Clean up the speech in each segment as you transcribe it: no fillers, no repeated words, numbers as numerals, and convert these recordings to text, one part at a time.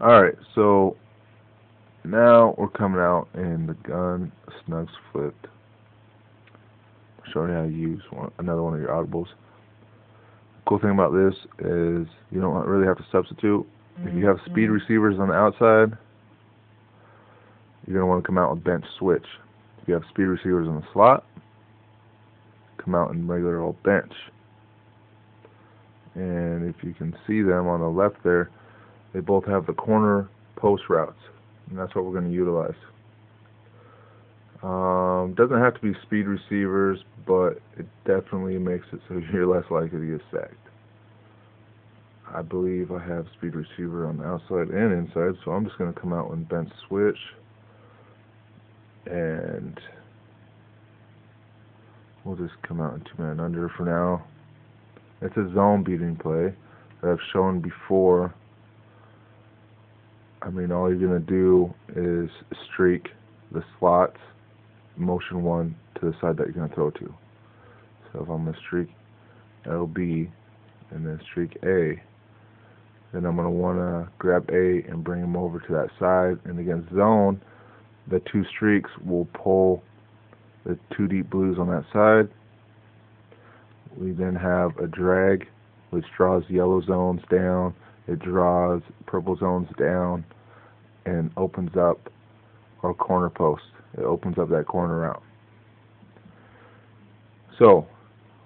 Alright, so now we're coming out in the gun Snugs flipped. Showing you how to use another one of your audibles. Cool thing about this is you don't really have to substitute. If you have speed receivers on the outside, you're going to want to come out with bench switch. If you have speed receivers in the slot, come out in regular old bench. And if you can see them on the left there, they both have the corner post routes, and that's what we're going to utilize. Doesn't have to be speed receivers, but it definitely makes it so you're less likely to get sacked. I believe I have speed receiver on the outside and inside, so I'm just going to come out with bench switch, and we'll just come out in 2-man under for now. It's a zone beating play that I've shown before. I mean, all you're going to do is streak the slots, motion one to the side that you're going to throw to. So if I'm going to streak LB and then streak A, then I'm going to want to grab A and bring him over to that side. And against zone, the two streaks will pull the two deep blues on that side. We then have a drag, which draws yellow zones down. It draws purple zones down and opens up our corner post. It opens up that corner out. So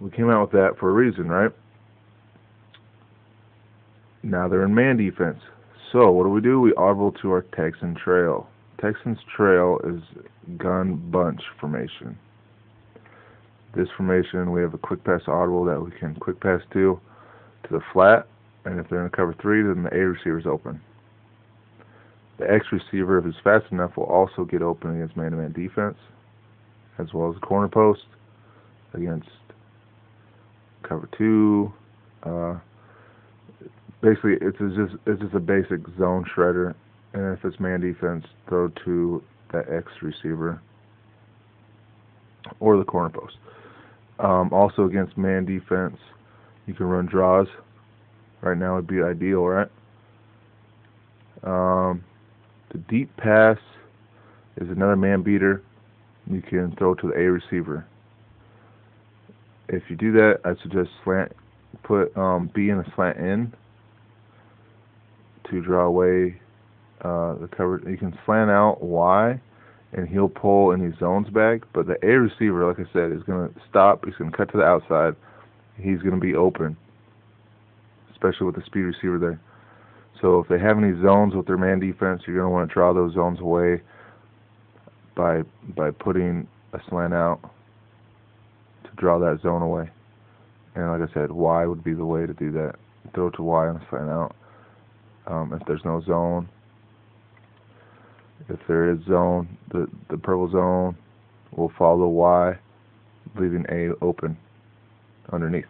we came out with that for a reason, right? Now they're in man defense. So what do? We audible to our Texan trail. Texan's trail is gun bunch formation. This formation, we have a quick pass audible that we can quick pass to the flat, and if they're in cover 3, then the A receiver is open. The X receiver, if it's fast enough, will also get open against man-to-man defense, as well as the corner post against cover 2. Basically, it's just a basic zone shredder, and if it's man defense, throw to the X receiver or the corner post. Also against man defense, you can run draws. Right now would be ideal, right? The deep pass is another man beater. You can throw to the A receiver. If you do that, I suggest put B in a slant in to draw away the cover. You can slant out Y, and he'll pull any zones back. But the A receiver, like I said, is going to stop. He's going to cut to the outside. He's going to be open, especially with the speed receiver there. So if they have any zones with their man defense, you're going to want to draw those zones away by putting a slant out to draw that zone away. And like I said, Y would be the way to do that. Throw to Y and slant out. If there's no zone, if there is zone, the purple zone will follow Y, leaving A open underneath.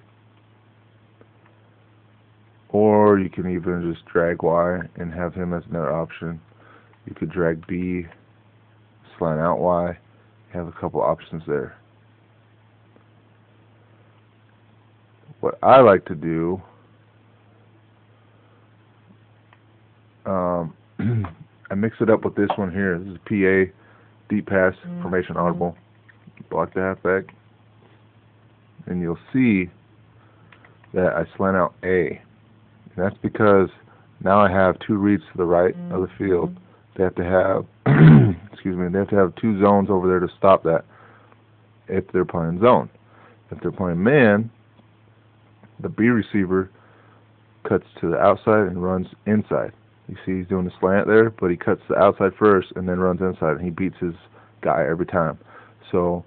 Or you can even just drag Y and have him as another option. You could drag B, slant out Y. You have a couple options there. What I like to do, I mix it up with this one here. This is PA, deep pass, formation audible. Block the halfback. And you'll see that I slant out A. And that's because now I have two reads to the right of the field. They have to have, they have to have two zones over there to stop that if they're playing zone. If they're playing man, the B receiver cuts to the outside and runs inside. You see he's doing the slant there, but he cuts the outside first and then runs inside, and he beats his guy every time. So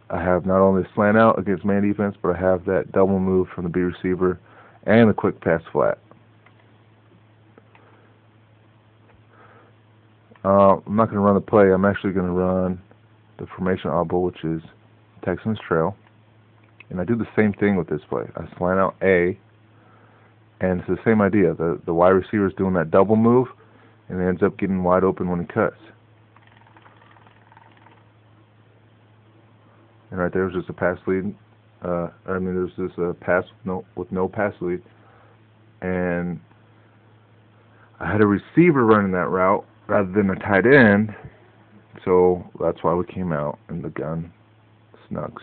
I have not only the slant out against man defense, but I have that double move from the B receiver and a quick pass flat. I'm not going to run the play. I'm actually going to run the formation audible, which is Texans trail. And I do the same thing with this play. I slant out A, and it's the same idea. The wide receiver is doing that double move, and it ends up getting wide open when he cuts. And right there was just a pass lead. There's just a pass with no pass lead. And I had a receiver running that route rather than a tight end, so that's why we came out in the gun, Snugs.